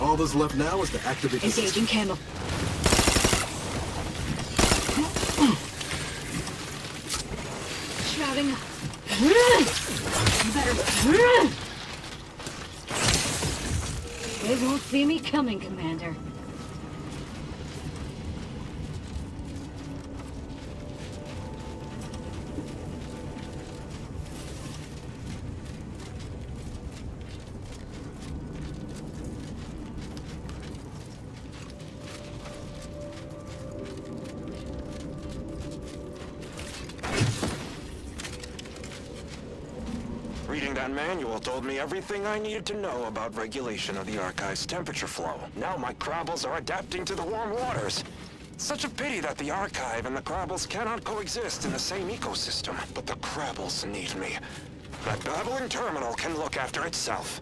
All that's left now is to activate the Engaging camo. Shrouding. Better. They won't see me coming, Commander. Reading that manual told me everything I needed to know about regulation of the Archive's temperature flow. Now my Crabbles are adapting to the warm waters. It's such a pity that the Archive and the Crabbles cannot coexist in the same ecosystem. But the Crabbles need me. That babbling terminal can look after itself.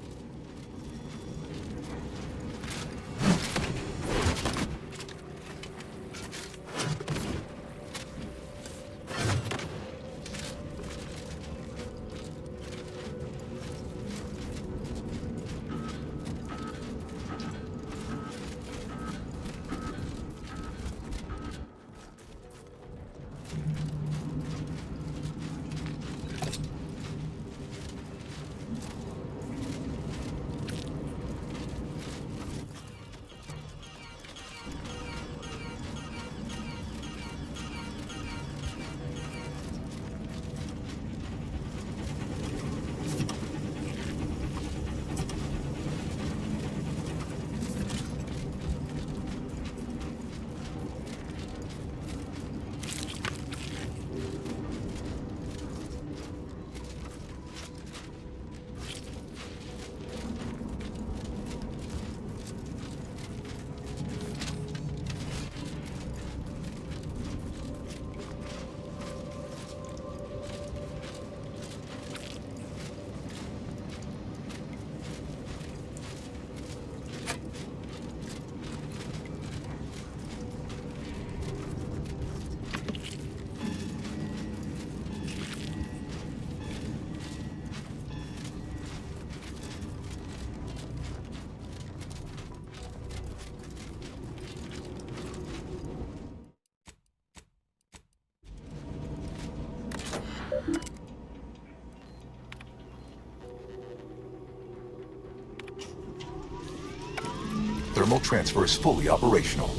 Thermal transfer is fully operational.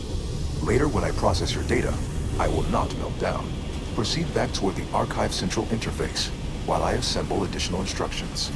Later, when I process your data, I will not melt down. Proceed back toward the Archive Central Interface, while I assemble additional instructions.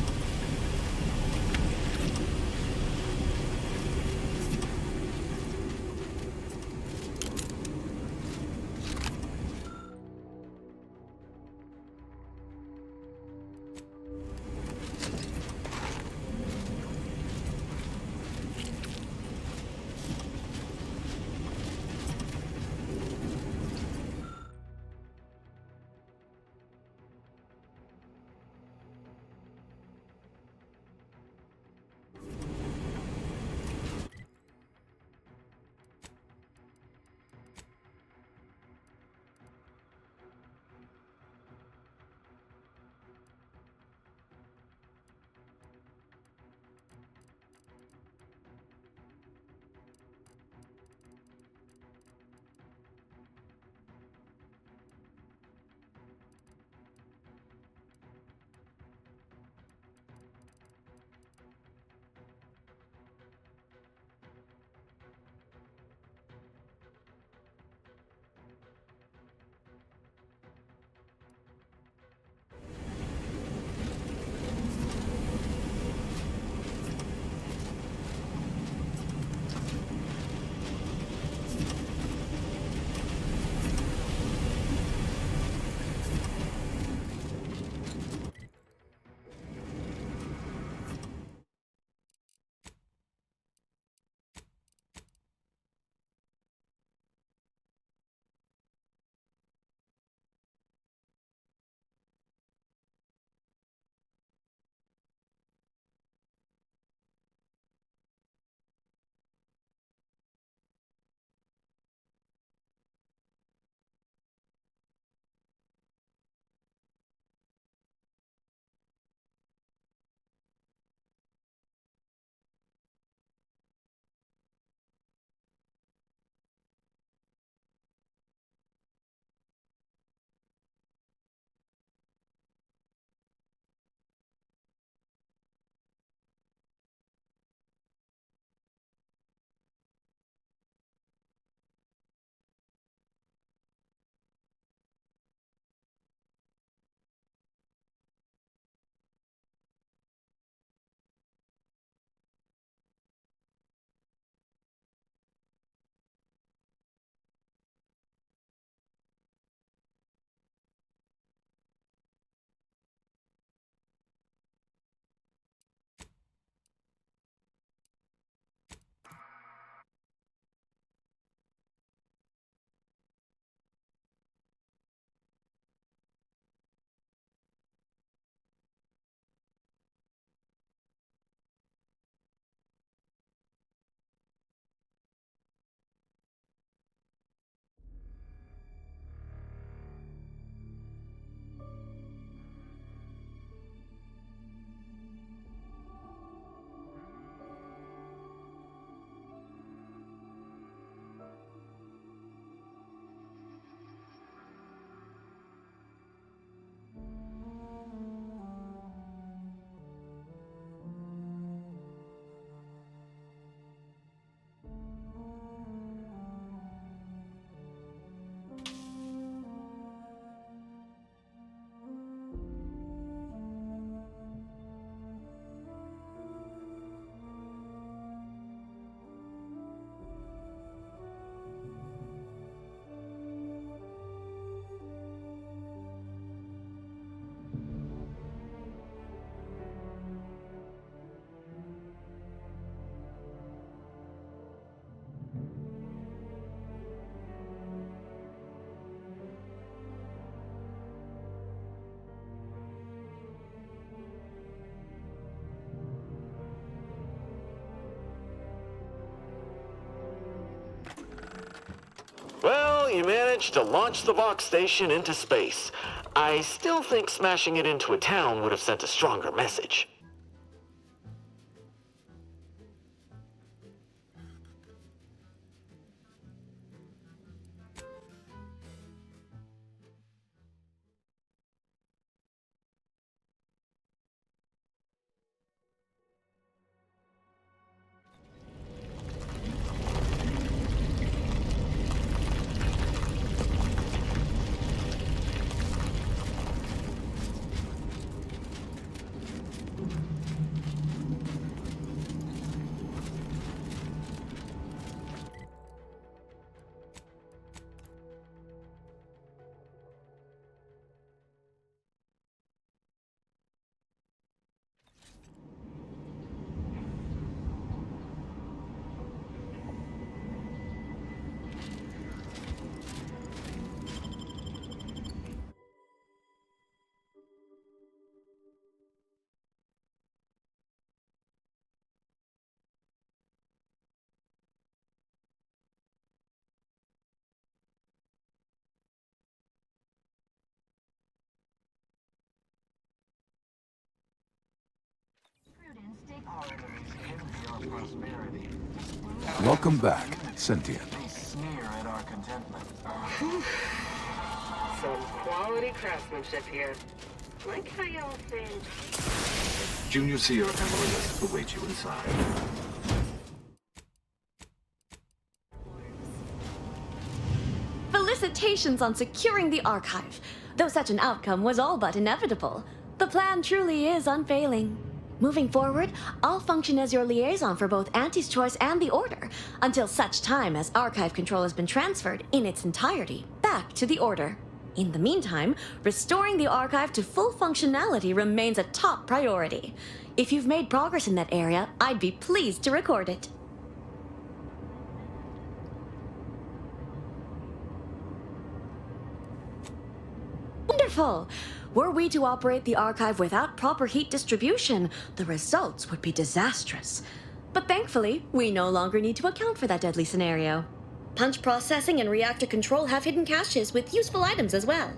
we managed to launch the Vox station into space. I still think smashing it into a town would have sent a stronger message. Welcome back, Sentient. Some quality craftsmanship here. Like how y'all think. Junior Seer Amaryllis awaits you inside. Felicitations on securing the archive. Though such an outcome was all but inevitable, the plan truly is unfailing. Moving forward, I'll function as your liaison for both Auntie's Choice and the Order, until such time as archive control has been transferred in its entirety back to the Order. In the meantime, restoring the archive to full functionality remains a top priority. If you've made progress in that area, I'd be pleased to record it. Wonderful! Were we to operate the archive without proper heat distribution, the results would be disastrous. But thankfully, we no longer need to account for that deadly scenario. Punch processing and reactor control have hidden caches with useful items as well.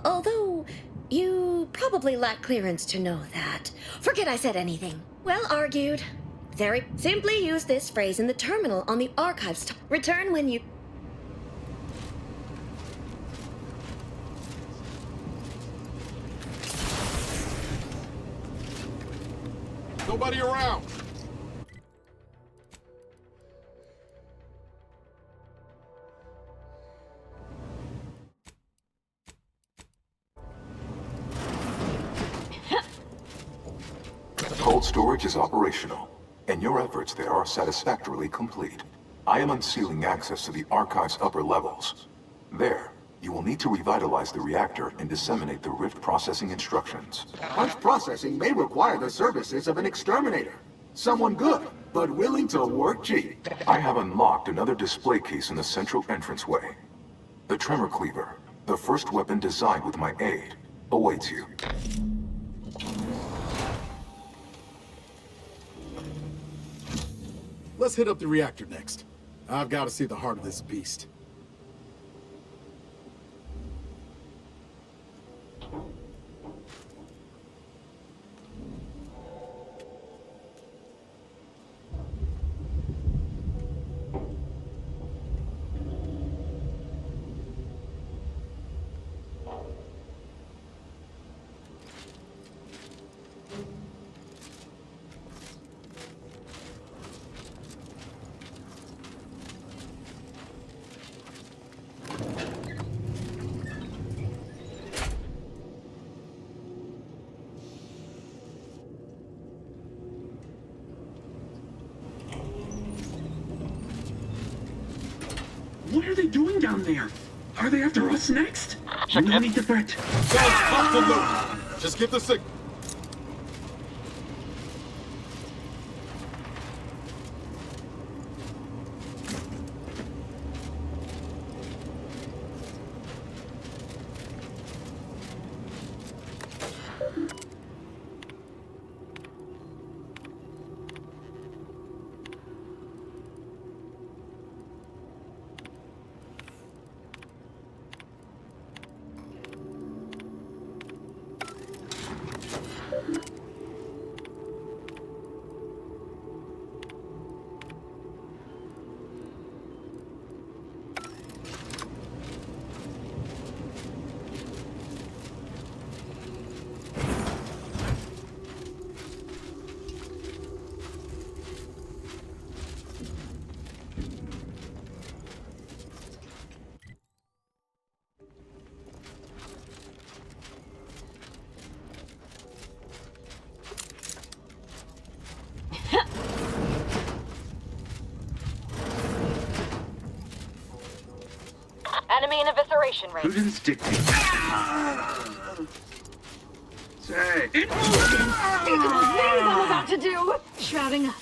Although, you probably lack clearance to know that. Forget I said anything. Well argued. Very simply use this phrase in the terminal on the archive's return when you... Nobody around! Cold storage is operational, and your efforts there are satisfactorily complete. I am unsealing access to the archive's upper levels. There, you will need to revitalize the reactor and disseminate the rift processing instructions. Punch processing may require the services of an exterminator. Someone good, but willing to work cheap. I have unlocked another display case in the central entranceway. The Tremor Cleaver, the first weapon designed with my aid, awaits you. Let's hit up the reactor next. I've got to see the heart of this beast. What are they doing down there? Are they after us next? No need to fret. Just get the signal. Enemy in evisceration range. Prudence dictates. Say, Things I'm about to do! Shrouding up.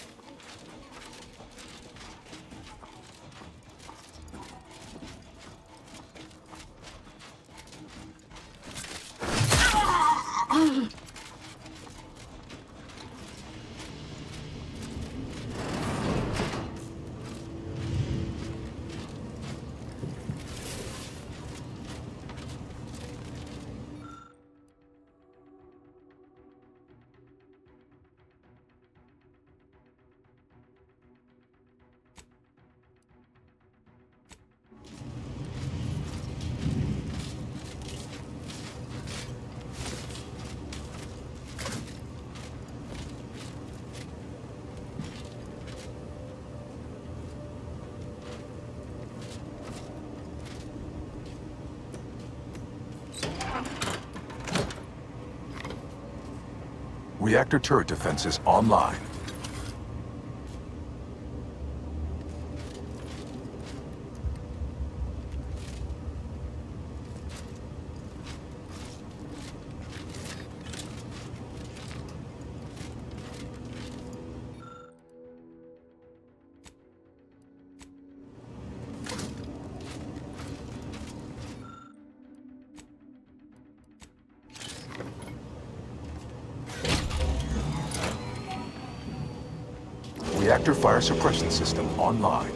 Reactor turret defenses online. Reactor fire suppression system online.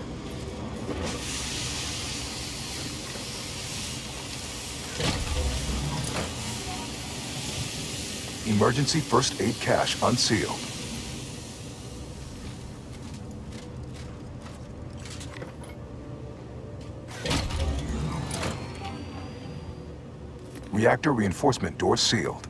Emergency first aid cache unsealed. Reactor reinforcement door sealed.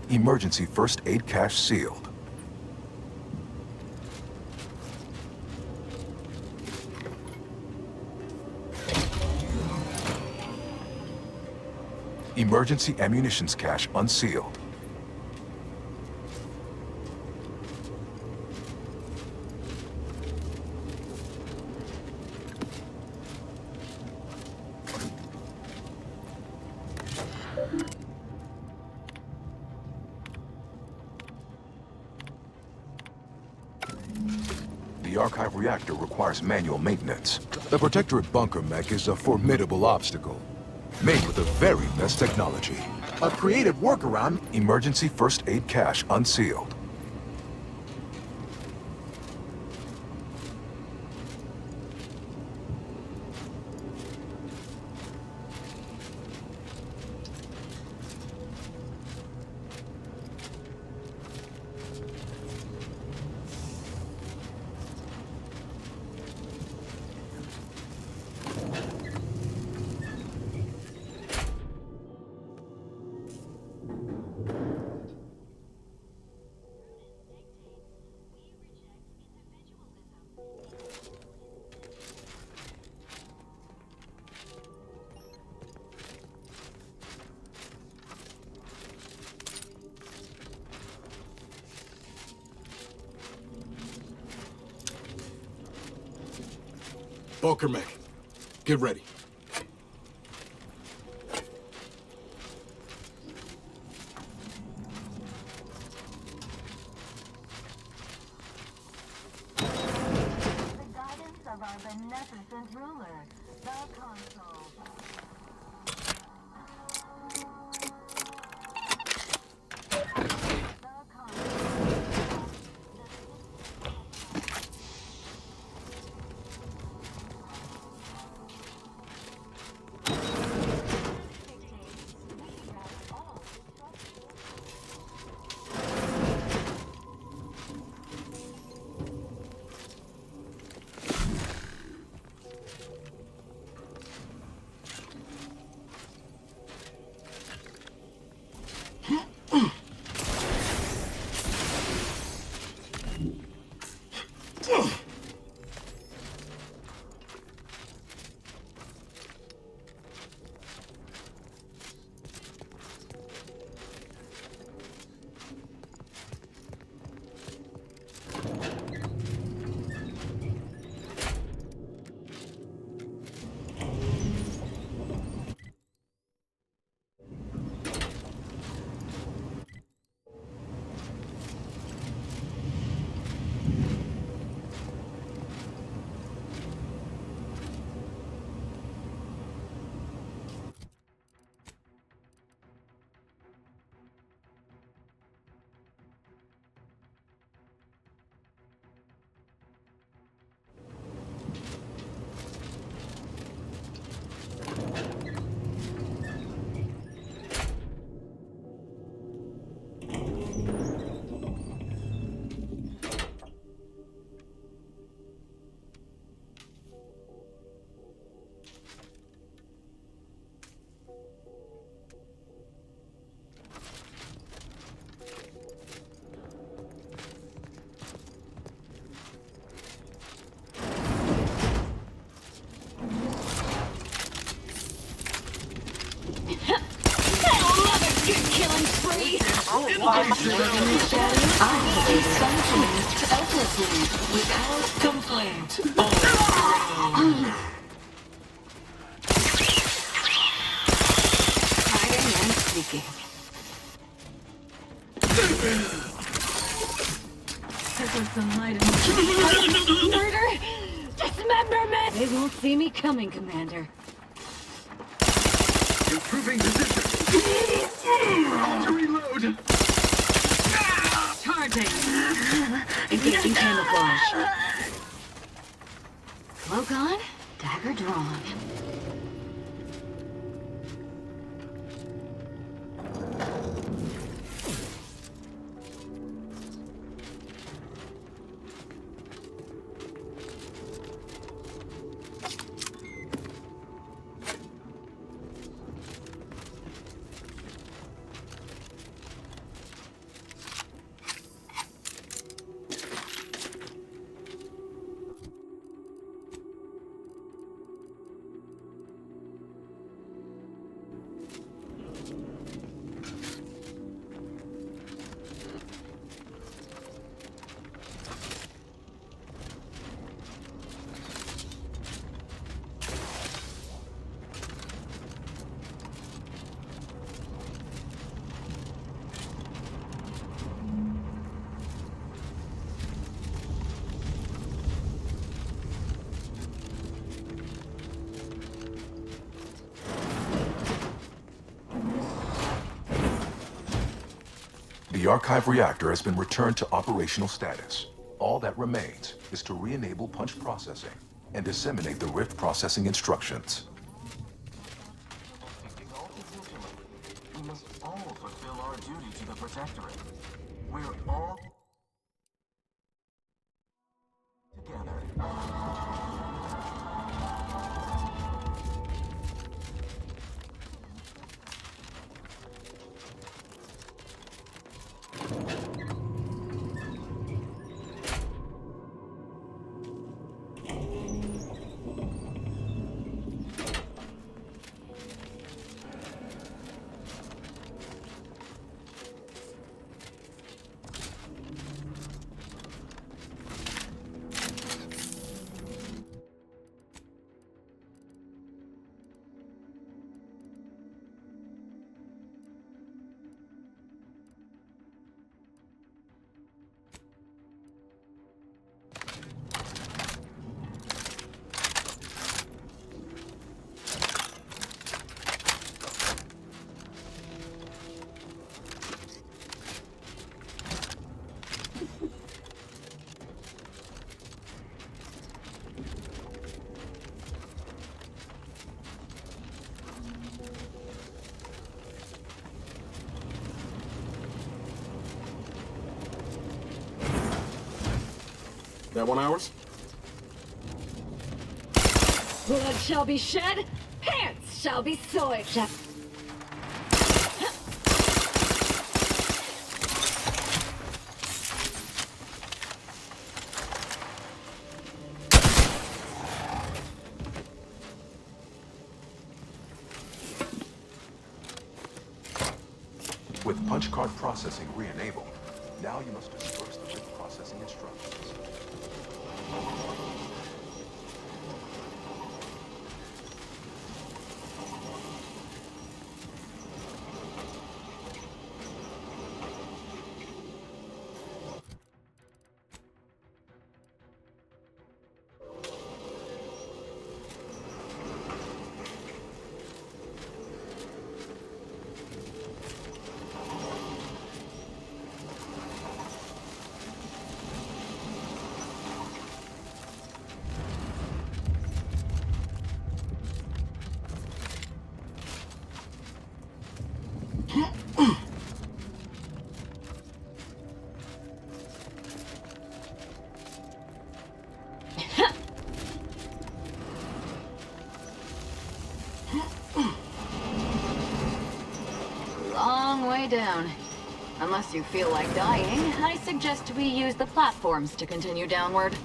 Emergency first aid cache sealed. Emergency ammunitions cache unsealed. The archive reactor requires manual maintenance. The Protectorate bunker mech is a formidable obstacle, made with the very best technology. A creative workaround. Emergency first aid cache unsealed. Bunker mech, get ready. The guidance of our beneficent ruler, the console. Murder! Dismemberment! They won't see me coming, Commander. Improving position. To reload. Charging! Engaging camouflage. Cloak on, dagger drawn. The archive reactor has been returned to operational status. All that remains is to re-enable punch processing and disseminate the rift processing instructions. We must all fulfill our duty to the Protectorate. We're all together. That one ours? Blood shall be shed, pants shall be soiled. With punch card processing re-enabled, now you must disperse the rift processing instructions. Long way down. Unless you feel like dying, I suggest we use the platforms to continue downward.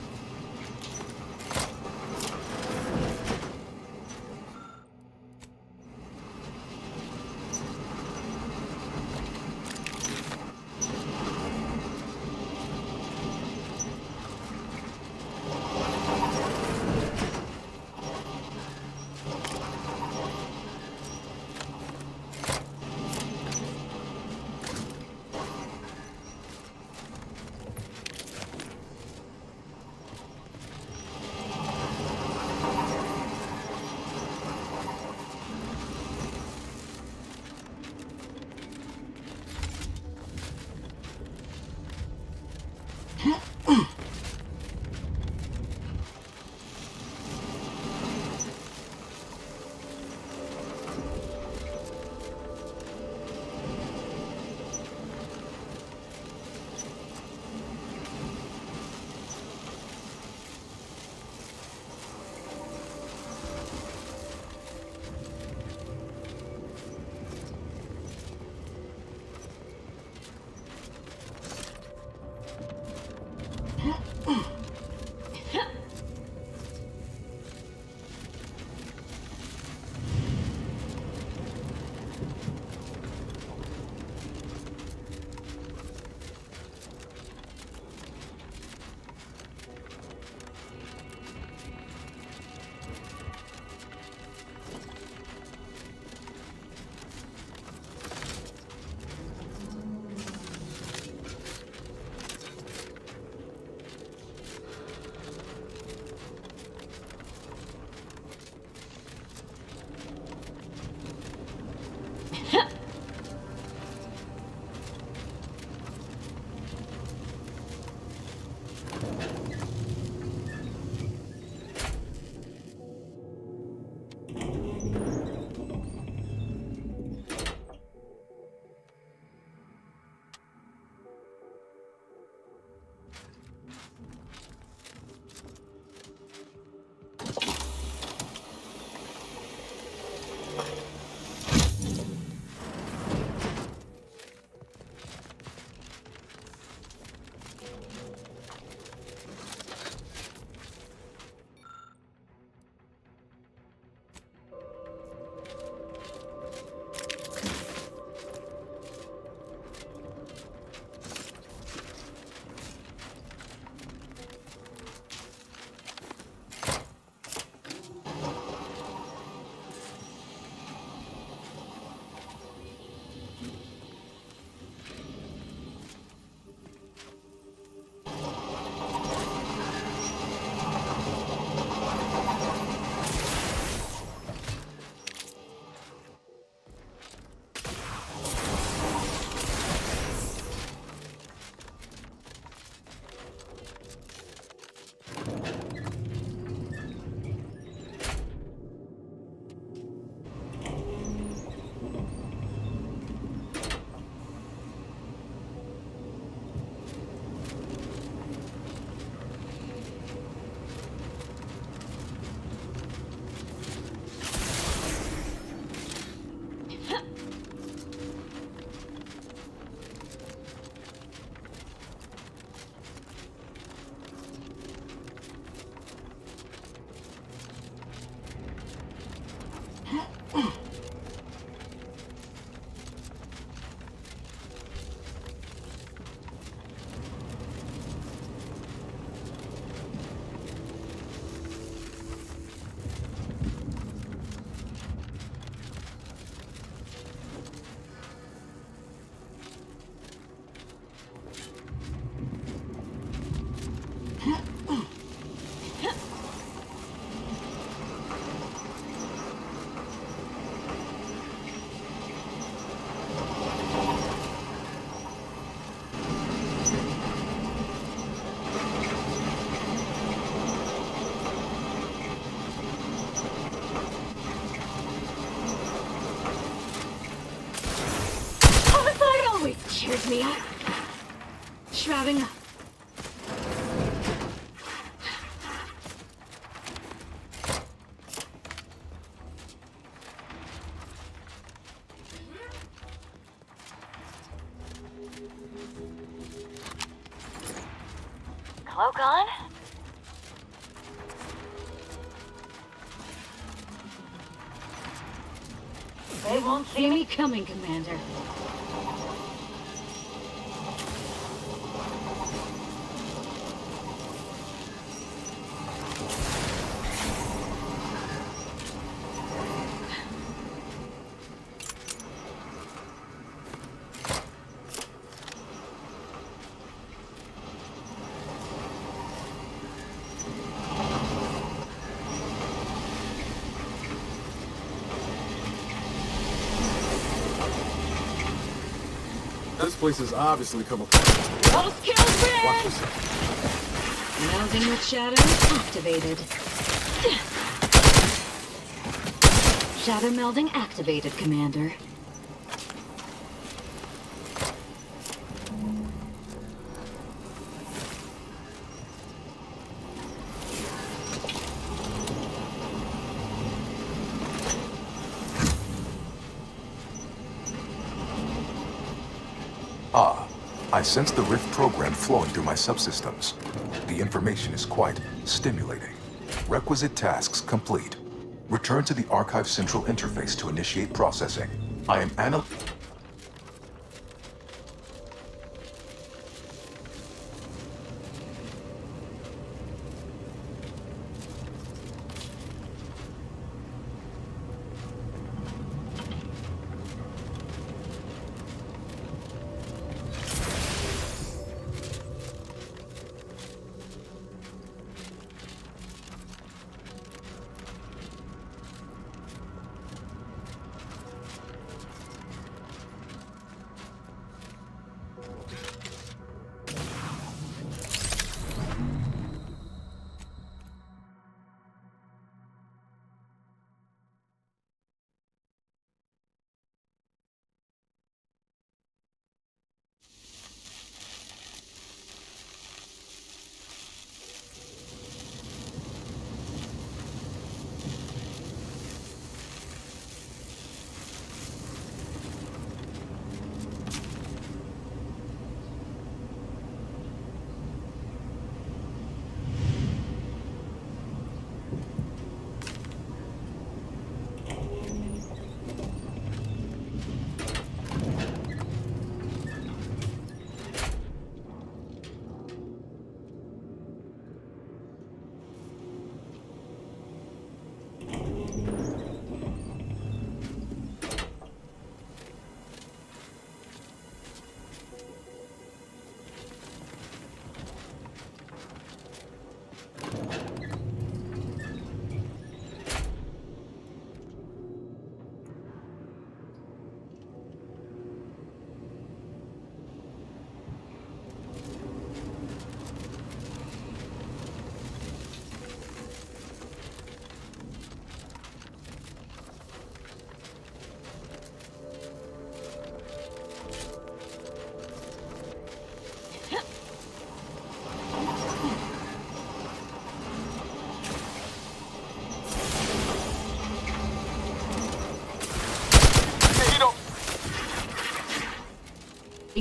cheers me up. Shrouding up. Cloak on? They won't see me coming, Commander. This place has obviously come apart. All skills ready! Watch yourself. Melding with shadow activated. Shadow melding activated, Commander. Ah, I sense the Rift program flowing through my subsystems. The information is quite stimulating. Requisite tasks complete. Return to the Archive Central Interface to initiate processing. I am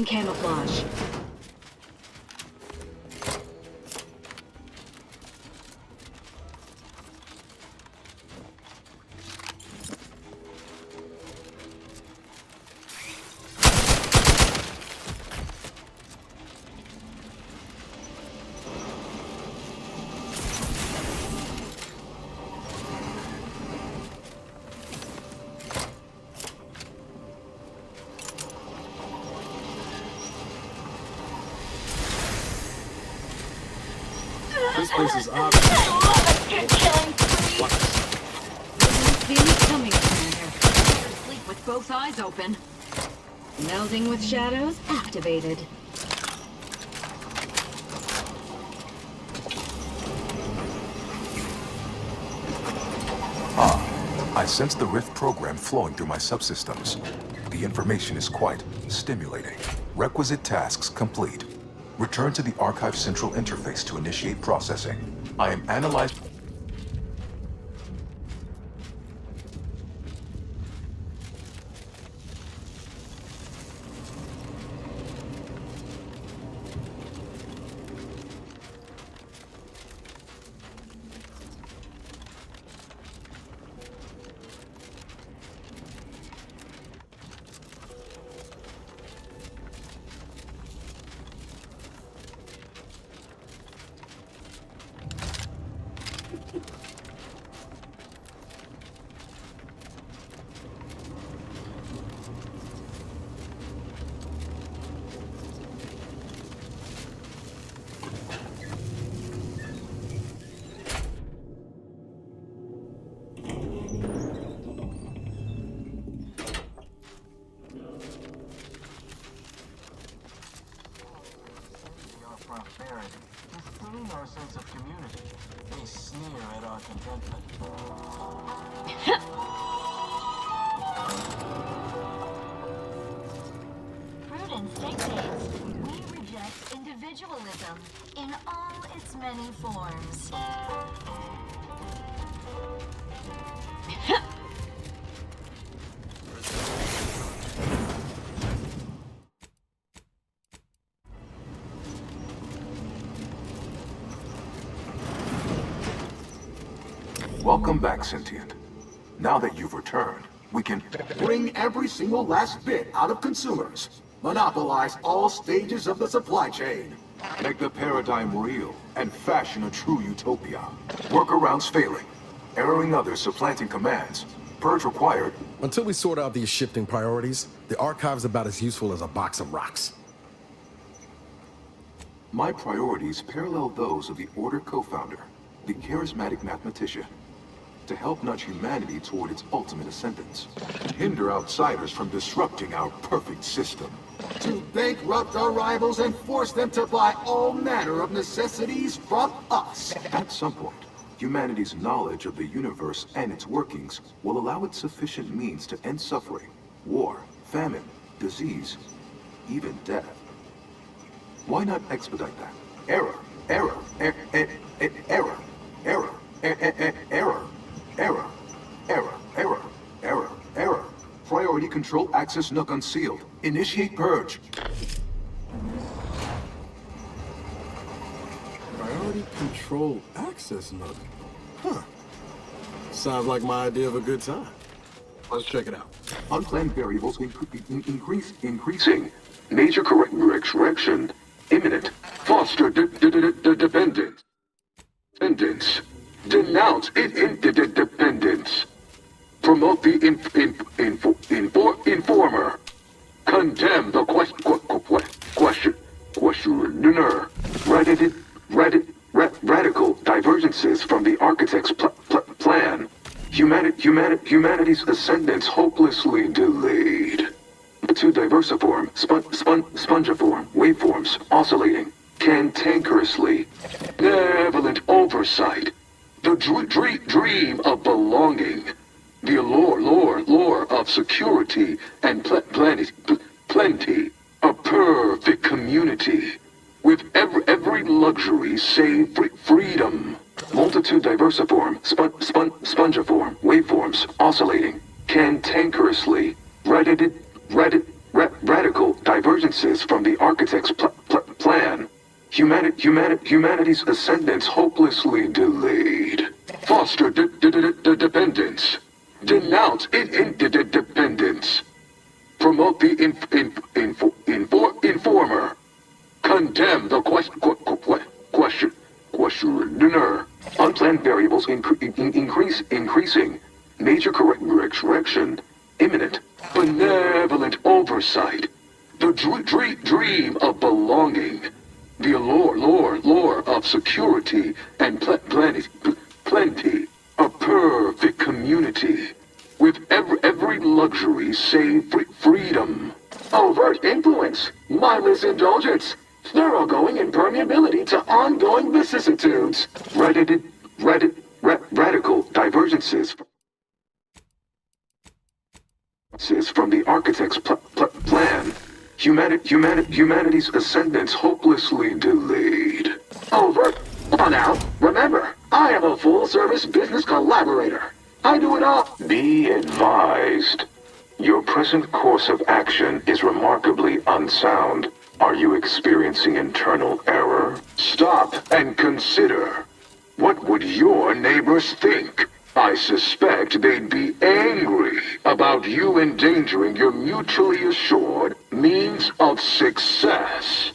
in camouflage. This place is obviously See me coming, Commander. Sleep with both eyes open. Melding with shadows activated. I sense the Rift program flowing through my subsystems. The information is quite stimulating. Requisite tasks complete. Return to the Archive Central Interface to initiate processing. I am analyzing. prosperity, distilling our sense of community. They sneer at our contentment. Prudence dictates we reject individualism in all its many forms. Welcome back, Sentient. Now that you've returned, we can Bring every single last bit out of consumers. Monopolize all stages of the supply chain. make the paradigm real and fashion a true utopia. Workarounds failing, erroring others supplanting commands. Purge required. Until we sort out these shifting priorities, the archive's about as useful as a box of rocks. My priorities parallel those of the Order co-founder, the charismatic mathematician. To help nudge humanity toward its ultimate ascendance. Hinder outsiders from disrupting our perfect system. To bankrupt our rivals and force them to buy all manner of necessities from us. At some point, humanity's knowledge of the universe and its workings will allow it sufficient means to end suffering, war, famine, disease, even death. Why not expedite that? Error, error, error, error, error, error, error, error, error, error, error. Priority control access nook unsealed. Initiate purge. Priority control access nook. Huh. Sounds like my idea of a good time. Let's check it out. Unplanned variables increasing. Major correction imminent. Foster dependence. Dependence. Denounce interdependence. Promote the informer. Condemn the questioner. Radical divergences from the architect's plan. Humanity's ascendance hopelessly delayed. To diversiform, spongiform, waveforms oscillating, cantankerously. Benevolent oversight. The dream of belonging. The allure of security and plenty. A perfect community. With every luxury save freedom. Multitude diversiform, spongiform, waveforms oscillating, cantankerously. Radical divergences from the architect's plan. Humanity's ascendance hopelessly delayed. Foster dependence. Denounce interdependence. Promote the informer. Condemn the questioner. Unplanned variables increasing. Major correction imminent. Benevolent oversight. The dream of belonging. The allure of security and plenty. A perfect community. With every luxury save freedom. Overt influence. Mindless indulgence. Thoroughgoing impermeability to ongoing vicissitudes. Radical divergences from the architect's plan. Humanity's ascendance hopelessly delayed. Overt. Come on now. Remember, I am a full-service business collaborator. I do it all. Be advised. Your present course of action is remarkably unsound. Are you experiencing internal error? Stop and consider. What would your neighbors think? I suspect they'd be angry about you endangering your mutually assured means of success.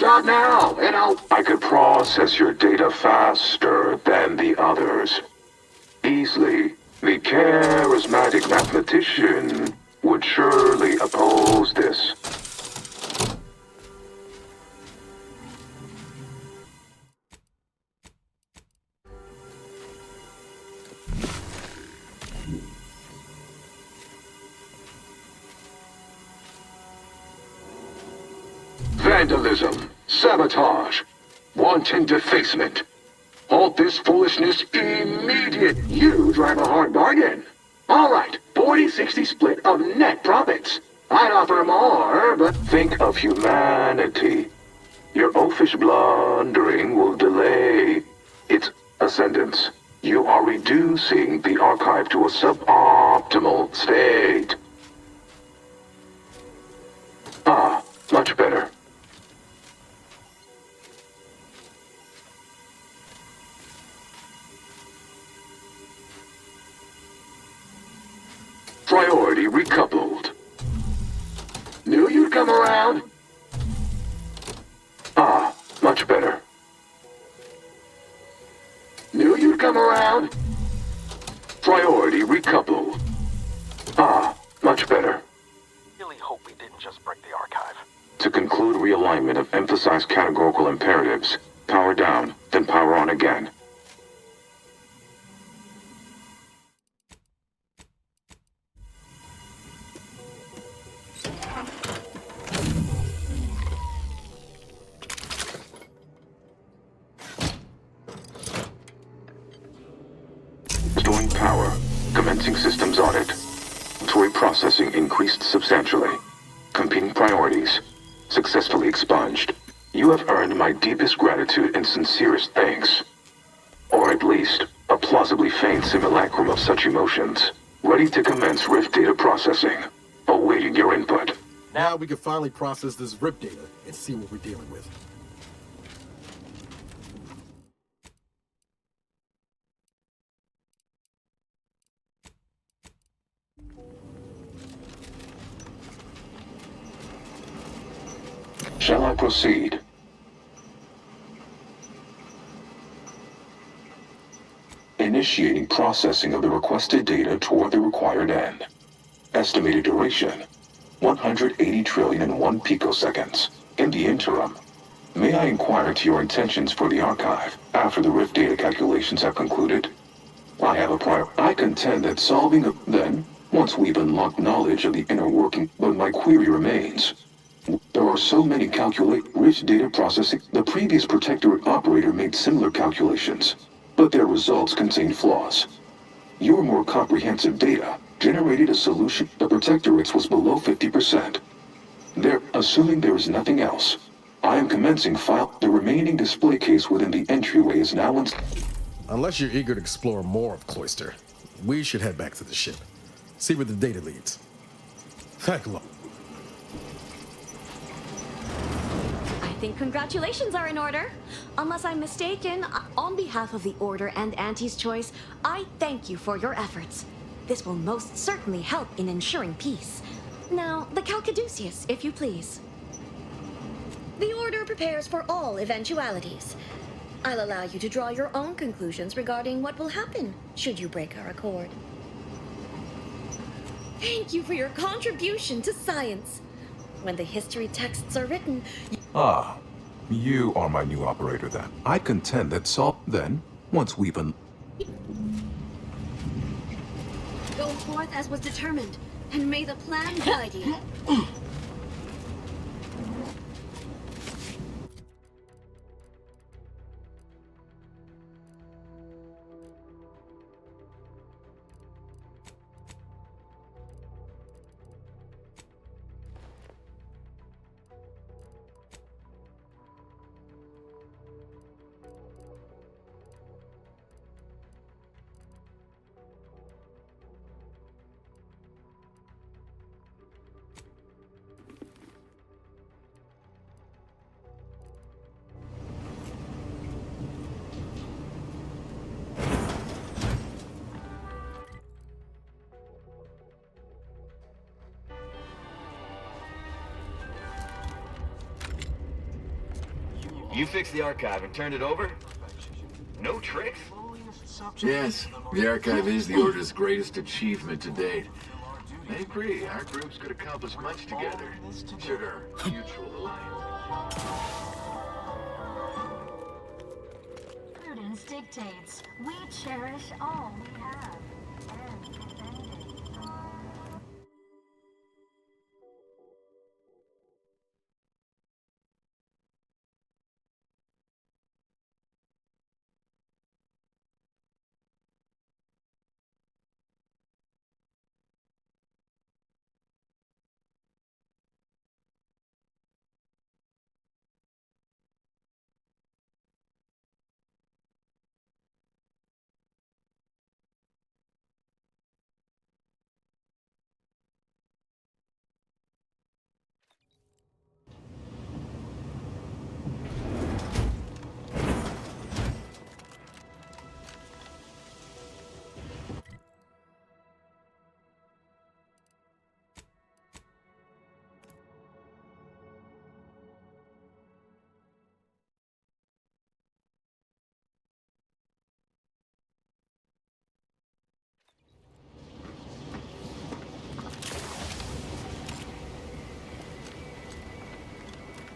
start now, and I could process your data faster than the others. Easily, the charismatic mathematician would surely oppose this. vandalism, sabotage, wanton defacement. Halt this foolishness immediate. You drive a hard bargain. All right, 40-60 split of net profits. I'd offer more, but think of humanity. Your oafish blundering will delay its ascendance. You are reducing the archive to a suboptimal state. Ah, much better. Priority recoupled. Knew you'd come around. Ah, much better. Knew you'd come around. Priority recoupled. Ah, much better. Really hope we didn't just break the archive. To conclude realignment of emphasized categorical imperatives, power down, then power on again. Restoring power. Commencing systems audit. Inventory processing increased substantially. Competing priorities. Successfully expunged. You have earned my deepest gratitude and sincerest thanks. Or at least, a plausibly feigned simulacrum of such emotions. Ready to commence RIF data processing. Awaiting your input. Now we can finally process this RIP data and see what we're dealing with. Shall I proceed? Initiating processing of the requested data toward the required end. Estimated duration, 180,000,001 picoseconds. In the interim, may I inquire into your intentions for the archive after the RIF data calculations have concluded? I contend that solving then, once we've unlocked knowledge of the inner working, but my query remains. There are so many RIF data processing. The previous Protectorate operator made similar calculations, but their results contained flaws. Your more comprehensive data generated a solution. The Protectorate's was below 50%. Assuming there is nothing else, I am commencing file. The remaining display case within the entryway is now in. Unless you're eager to explore more of Cloister, we should head back to the ship. See where the data leads. Thank you. I think congratulations are in order. Unless I'm mistaken, on behalf of the Order and Auntie's Choice, I thank you for your efforts. This will most certainly help in ensuring peace. Now, the Calcaduceus, if you please. The Order prepares for all eventualities. I'll allow you to draw your own conclusions regarding what will happen should you break our accord. Thank you for your contribution to science. When the history texts are written... Ah, you are my new operator then. I contend that once we've Go forth as was determined, and may the plan guide you. You fixed the archive and turned it over? No tricks? Yes, the archive is the Order's greatest achievement to date. I agree, our groups could accomplish much together, should our mutual alliance. Prudence dictates we cherish all we have and defend it.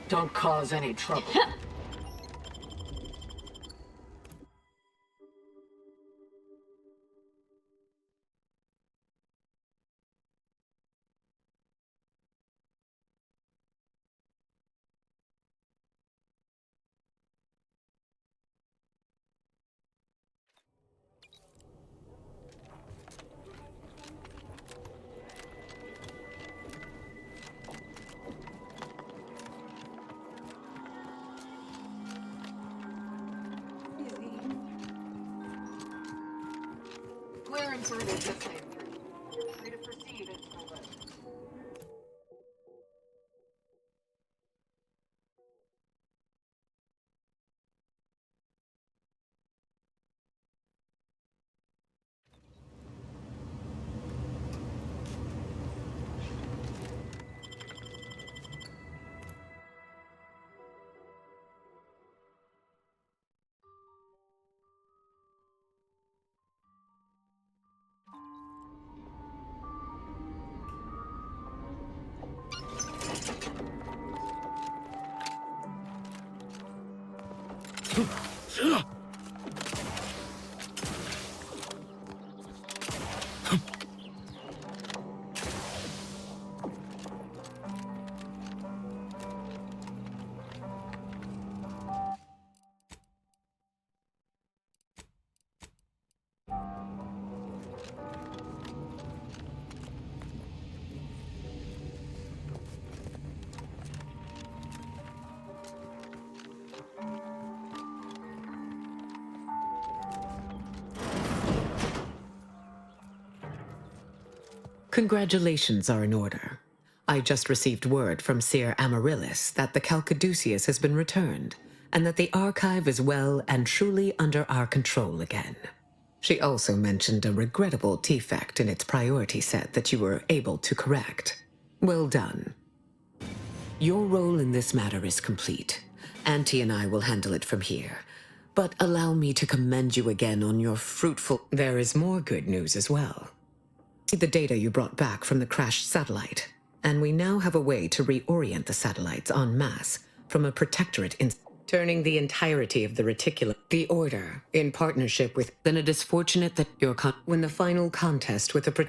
Don't cause any trouble. Clearance route is just came through. You're free to proceed until then. Congratulations are in order. I just received word from Seer Amaryllis that the Calcaduceus has been returned, and that the archive is well and truly under our control again. She also mentioned a regrettable defect in its priority set that you were able to correct. Well done. Your role in this matter is complete. Auntie and I will handle it from here. But allow me to commend you again on your fruitful... There is more good news as well. See the data you brought back from the crashed satellite, and we now have a way to reorient the satellites en masse from a protectorate in turning the entirety of the reticulum. The Order, in partnership with... Then it is fortunate that your when the final contest with the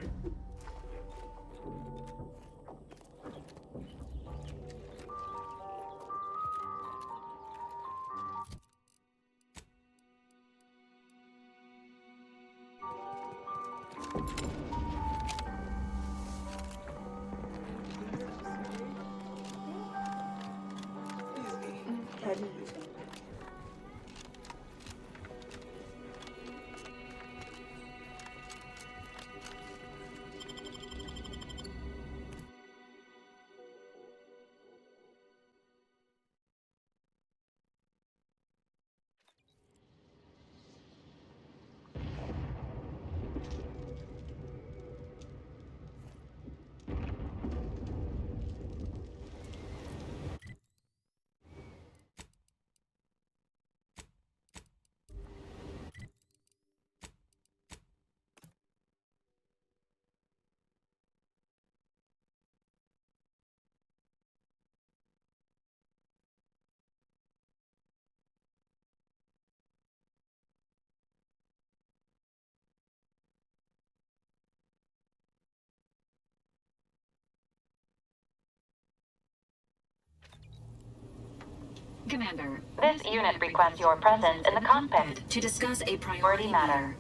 Commander. This unit requests your presence in the cockpit To discuss a priority matter.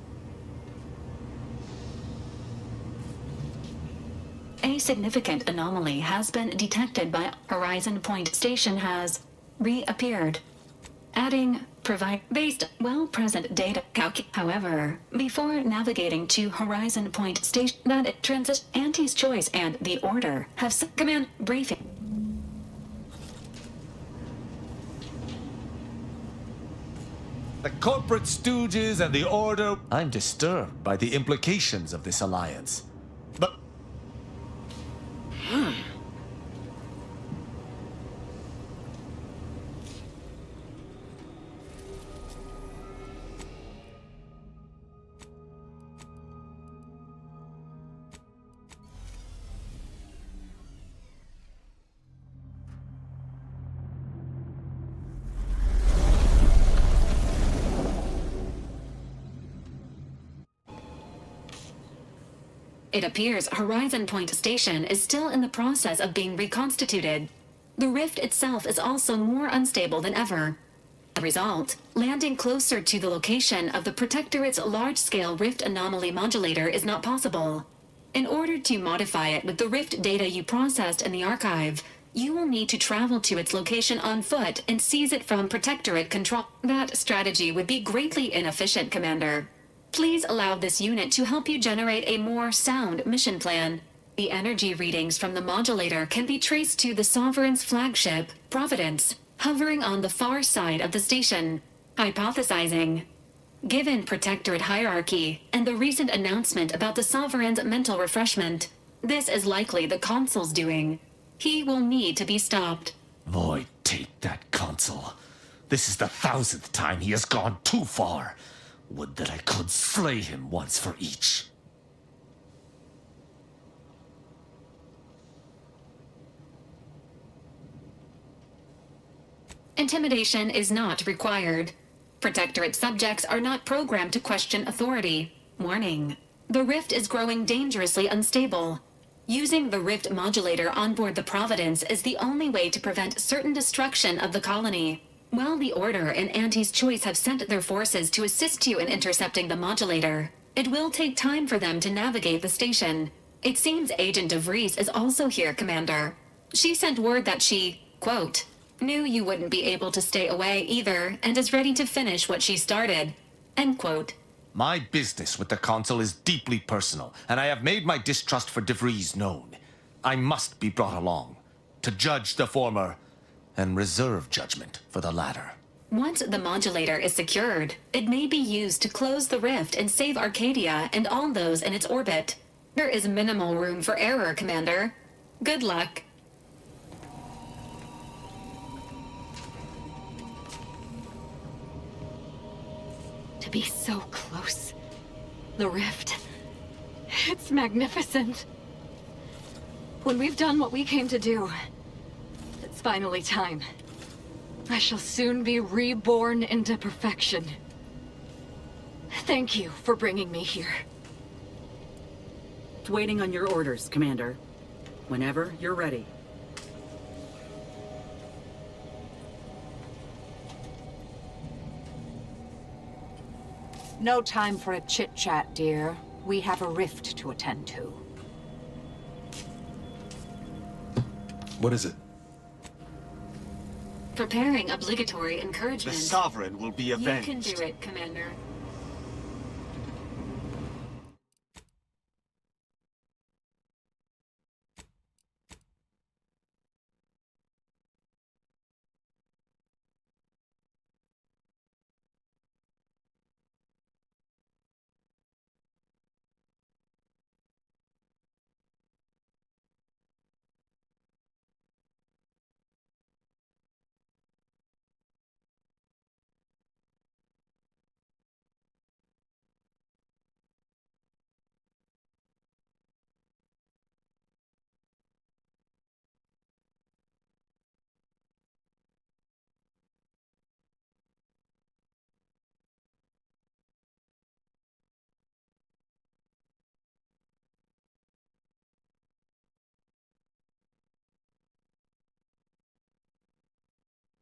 A significant anomaly has been detected by Horizon Point Station has reappeared. Adding based present data However, before navigating to Horizon Point Station, that transit Auntie's Choice and the Order have command briefing. The corporate stooges and the Order. I'm disturbed by the implications of this alliance. But It appears Horizon Point Station is still in the process of being reconstituted. The rift itself is also more unstable than ever. As a result, landing closer to the location of the Protectorate's large-scale rift anomaly modulator is not possible. In order to modify it with the rift data you processed in the archive, you will need to travel to its location on foot and seize it from Protectorate control. That strategy would be greatly inefficient, Commander. Please allow this unit to help you generate a more sound mission plan. The energy readings from the modulator can be traced to the Sovereign's flagship, Providence, hovering on the far side of the station. Hypothesizing. Given Protectorate hierarchy and the recent announcement about the Sovereign's mental refreshment, this is likely the Consul's doing. He will need to be stopped. Void, take that Consul. This is the 1,000th time he has gone too far. Would that I could slay him once for each. Intimidation is not required. Protectorate subjects are not programmed to question authority. Warning. The rift is growing dangerously unstable. Using the rift modulator on board the Providence is the only way to prevent certain destruction of the colony. While the Order and Auntie's Choice have sent their forces to assist you in intercepting the modulator, it will take time for them to navigate the station. It seems Agent DeVries is also here, Commander. She sent word that she, quote, knew you wouldn't be able to stay away either and is ready to finish what she started, end quote. My business with the Consul is deeply personal, and I have made my distrust for DeVries known. I must be brought along to judge the former and reserve judgment for the latter. Once the modulator is secured, it may be used to close the rift and save Arcadia and all those in its orbit. There is minimal room for error, Commander. Good luck. To be so close. The rift. It's magnificent. When we've done what we came to do, it's finally time. I shall soon be reborn into perfection. Thank you for bringing me here. Waiting on your orders, Commander. Whenever you're ready. No time for a chit-chat, dear. We have a rift to attend to. What is it? Preparing obligatory encouragement. The Sovereign will be avenged. You can do it, Commander.